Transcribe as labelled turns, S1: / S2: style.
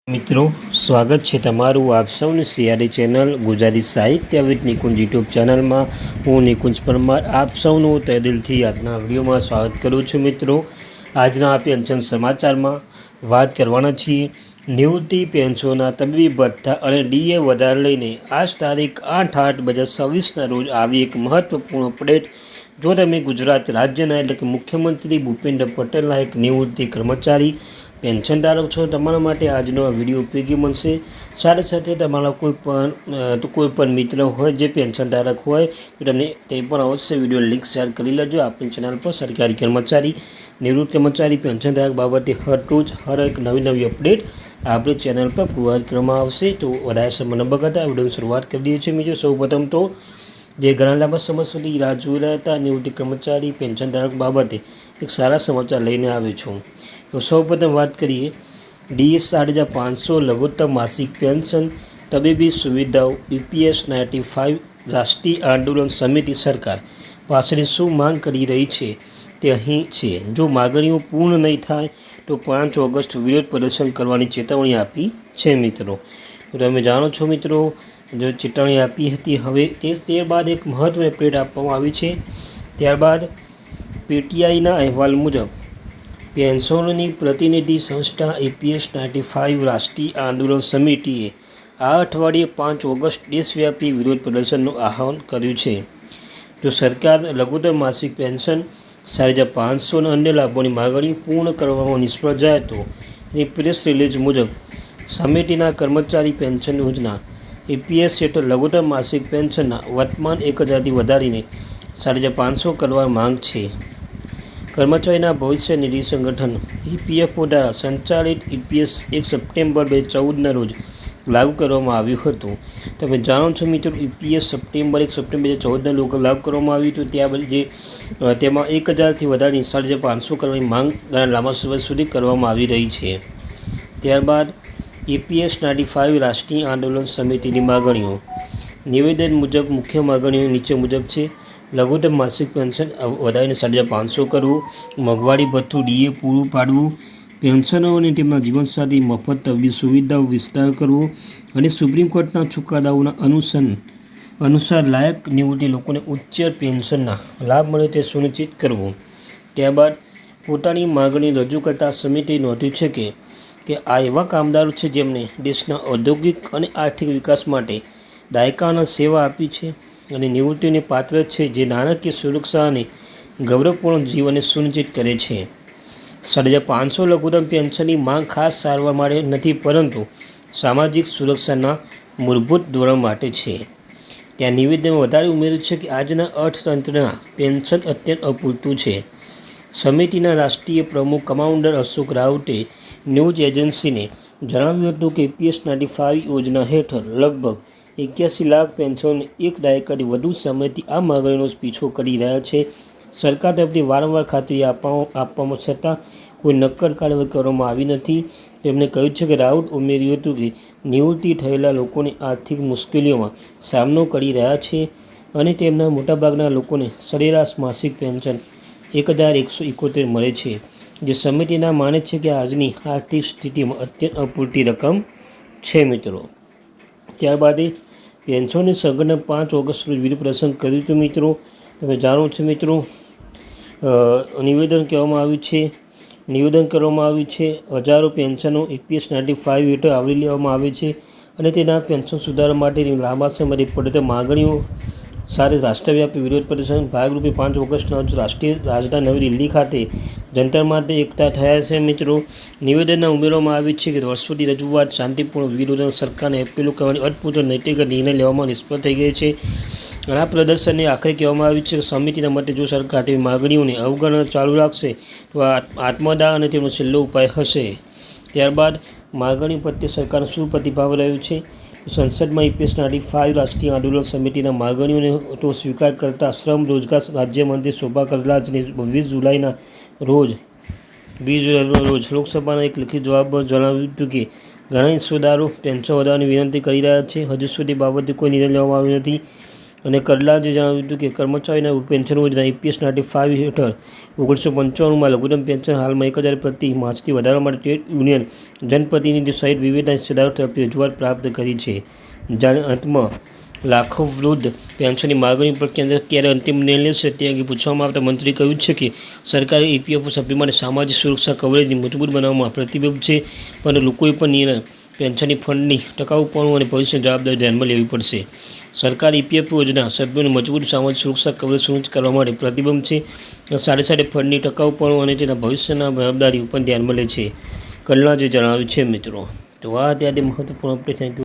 S1: મિત્રો, સ્વાગત છે તમારું આપ સૌની સિયારી ચેનલ ગુજરાતી સાહિત્ય વિથ નિકુંજ યુટ્યુબ ચેનલમાં. હું નિકુંજ પરમાર આપ સૌનું તહેદિલથી આજના વિડીયોમાં સ્વાગત કરું છું. મિત્રો, આજના પેન્શન સમાચારમાં વાત કરવાના છીએ નિવૃત્તિ પેન્શનના તબીબી ભથ્થા અને ડીએ વધારે લઈને આજ તારીખ 8/8/2024ના રોજ આવી એક મહત્વપૂર્ણ અપડેટ. જો તમે ગુજરાત રાજ્યના એટલે કે મુખ્યમંત્રી ભૂપેન્દ્ર પટેલના એક નિવૃત્તિ કર્મચારી પેન્શનધારક છો, તમારા માટે આજનો આ વિડીયો ઉપયોગી બનશે. સાથે સાથે તમારા કોઈ પણ મિત્ર હોય જે પેન્શનધારક હોય તો તમને તે પણ અવશ્ય વિડીયો લિંક શેર કરી લેજો. આપણી ચેનલ પર સરકારી કર્મચારી, નિવૃત્ત કર્મચારી, પેન્શનધારક બાબતે હર એક નવી અપડેટ આપણી ચેનલ પર પ્રોવાઈડ કરવામાં આવશે. તો વધારે સમય ન બગાડતા વિડીયોની શરૂઆત કરી દઈએ છીએ. મિત્રો, સૌપ્રથમ તો જે ઘણા લાંબા સમય સુધી રાહ જોઈ રહ્યા હતા નિવૃત્તિ કર્મચારી પેન્શનધારક બાબતે એક સારા સમાચાર લઈને આવ્યો છું. તો સૌપ્રથમ વાત કરીએ ડીએસ 8,500 લઘુત્તમ માસિક પેન્શન, તબીબી સુવિધાઓ, EPS 95 રાષ્ટ્રીય આંદોલન સમિતિ સરકાર પાસેથી શું માંગ કરી રહી છે તે અહીં છે. જો માગણીઓ પૂર્ણ નહીં થાય તો 5 ઓગસ્ટ વિરોધ પ્રદર્શન કરવાની ચેતવણી આપી છે. મિત્રો, તમે જાણો છો મિત્રો, જો ચેતવણી આપી હતી, હવે ત્યારબાદ એક મહત્વની અપડેટ આપવામાં આવી છે. ત્યારબાદ PTIના અહેવાલ મુજબ પેન્શનોની પ્રતિનિધિ સંસ્થા EPS 95 રાષ્ટ્રીય આંદોલન સમિતિએ આ અઠવાડિયે 5 ઓગસ્ટ દેશવ્યાપી વિરોધ પ્રદર્શનનું આહ્વાન કર્યું છે. જો સરકાર લઘુત્તમ માસિક પેન્શન 5,500 અને અન્ય લાભોની માગણી પૂર્ણ કરવામાં નિષ્ફળ જાય તો એની પ્રેસ રિલીઝ મુજબ સમિતિના કર્મચારી પેન્શન યોજના EPS હેઠળ લઘુત્તમ માસિક પેન્શનના વર્તમાન 1,000થી વધારીને 5,500 કરવા માંગ છે. કર્મચારીના ભવિષ્ય નિધિ સંગઠન EPFO દ્વારા સંચાલિત EPS 1 સપ્ટેમ્બર 2014ના રોજ લાગુ કરવામાં આવ્યું હતું. તમે જાણો છો મિત્રો, EPS 1 સપ્ટેમ્બર 2014ના રોજ લાગુ કરવામાં આવ્યું હતું. ત્યારબાદ તેમાં 1,000થી વધારીને 5,500 કરવાની માંગ ઘણા લાંબા સમય સુધી કરવામાં આવી રહી છે. ત્યારબાદ EPS 95 રાષ્ટ્રીય આંદોલન સમિતિની માગણીઓ. નિવેદન મુજબ મુખ્ય માગણીઓ નીચે મુજબ છે. લઘુત્તમ માસિક પેન્શન વધારીને 5,500 કરવું, મોંઘવારી ભથ્થું DA પૂરું પાડવું, પેન્શનો અને તેમના જીવનસાથી મફત તબીબી સુવિધાઓ વિસ્તાર કરવો અને સુપ્રીમ કોર્ટના ચુકાદાઓના અનુસાર લાયક નિવૃત્તિ લોકોને ઉચ્ચ પેન્શનના લાભ મળે તે સુનિશ્ચિત કરવું. ત્યારબાદ પોતાની માગણી રજૂ કરતા સમિતિએ નોંધ્યું છે કે આ એવા કામદારો છે જેમણે દેશના ઔદ્યોગિક અને આર્થિક વિકાસ માટે દાયકાના સેવા આપી છે અને નિવૃત્તિને પાત્ર છે, જે નાણાકીય સુરક્ષા અને ગૌરવપૂર્ણ જીવનને સુનિશ્ચિત કરે છે. 5,500 લઘુત્તમ પેન્શનની માંગ ખાસ સારવાર માટે નથી, પરંતુ સામાજિક સુરક્ષાના મૂળભૂત ધોરણ માટે છે. ત્યાં નિવેદનમાં વધારે ઉમેર્યું છે કે આજના અર્થતંત્રના પેન્શન અત્યંત અપૂરતું છે. સમિતિના રાષ્ટ્રીય પ્રમુખ કમાન્ડર અશોક રાઉતે ન્યૂઝ એજન્સીને જણાવ્યું હતું કે EPS 95 યોજના હેઠળ લગભગ 81 લાખ પેન્શનરોને એક દાયકાથી વધુ સમયથી આ માગણીનો પીછો કરી રહ્યા છે. સરકાર તરફથી વારંવાર ખાતરી આપવામાં છતાં કોઈ નક્કર કાર્યવાહી કરવામાં આવી નથી. તેમણે કહ્યું છે કે રાઉત ઉમેર્યું હતું કે નિવૃત્તિ થયેલા લોકોને આર્થિક મુશ્કેલીઓમાં સામનો કરી રહ્યા છે અને તેમના મોટાભાગના લોકોને સરેરાશ માસિક પેન્શન 1,171 મળે છે, જે સમિતિના માને છે કે આજની આર્થિક સ્થિતિમાં અત્યંત અપૂરતી રકમ છે. મિત્રો, ત્યારબાદ પેન્શનની સંગઠને 5 ઓગસ્ટ રોજ વિરોધ પ્રદર્શન કર્યું હતું. મિત્રો, તમે જાણો છો મિત્રો, નિવેદન કરવામાં આવ્યું છે હજારો પેન્શનો EPS 95 હેઠળ આવરી લેવામાં આવે છે અને તેના પેન્શન સુધારા માટેની લાંબા સમયથી પડતર માગણીઓ સાથે રાષ્ટ્રવ્યાપી વિરોધ પ્રદર્શન ભાગરૂપે 5 ઓગસ્ટના રોજ રાષ્ટ્રીય રાજધાની નવી દિલ્હી ખાતે જંતર માટે એકઠા થયા છે. મિત્રો, નિવેદનમાં ઉમેરવામાં આવ્યું છે કે વર્ષોથી રજૂઆત, શાંતિપૂર્ણ વિરોધ અને સરકારને અપીલો કરવાની અર્થપૂર્ણ નૈતિક નિર્ણય લેવામાં નિષ્ફળ થઈ ગઈ છે. આ પ્રદર્શનને આખરે કહેવામાં આવ્યું છે કે સમિતિના મતે જો સરકાર તેની માગણીઓને અવગણના ચાલુ રાખશે તો આત્મદાહ અને તેમનો છેલ્લો ઉપાય હશે. ત્યારબાદ માગણી પ્રત્યે સરકારનો શું પ્રતિભાવ રહ્યો છે? સંસદમાં EPS 95 રાષ્ટ્રીય આંદોલન સમિતિના માગણીઓને તો સ્વીકાર કરતા શ્રમ રોજગાર રાજ્યમંત્રી શોભા કરંદલાજે 20 જુલાઈના રોજ લોકસભાના એક લિખિત જવાબમાં જણાવ્યું હતું કે ઘણા હિસ્સેદારો પેન્શન વધારવાની વિનંતી કરી રહ્યા છે. હજુ સુધી બાબતે કોઈ નિર્ણય લેવામાં આવ્યો નથી. અને કડલાજે જણાવ્યું હતું કે કર્મચારીના પેન્શન યોજના EPS 95 હેઠળ 1995માં લઘુત્તમ પેન્શન હાલમાં 1000 પ્રતિ માસથી વધારવા માટે ટ્રેડ યુનિયન જનપ્રતિનિધિ સહિત વિવિધ હિસ્સેદારો તરફથી રજૂઆત પ્રાપ્ત કરી છે. જ્યારે અંતમાં લાખો વૃદ્ધ પેન્શનની માગણી પર કેન્દ્ર ક્યારે અંતિમ નિર્ણય લેશે તે અંગે પૂછવામાં આવતા મંત્રીએ કહ્યું છે કે સરકારે EPF સભ્યો માટે સામાજિક સુરક્ષા કવરેજને મજબૂત બનાવવામાં પ્રતિબદ્ધ છે, પરંતુ લોકોએ પણ નિર્ણય પેન્શનની ફંડની ટકાઉપણું અને ભવિષ્યની જવાબદારી ધ્યાનમાં લેવી પડશે. સરકાર EPF યોજના સભ્યોને મજબૂત સામાજિક સુરક્ષા કવરેજ સુનિશ્ચિત કરવા માટે પ્રતિબદ્ધ છે અને સાથે સાથે ફંડની ટકાઉપણું અને તેના ભવિષ્યના જવાબદારી પણ ધ્યાનમાં લે છે, કડલાજે જણાવ્યું છે. મિત્રો, તો આ અત્યારે મહત્વપૂર્ણ અપડેટ. Thank you.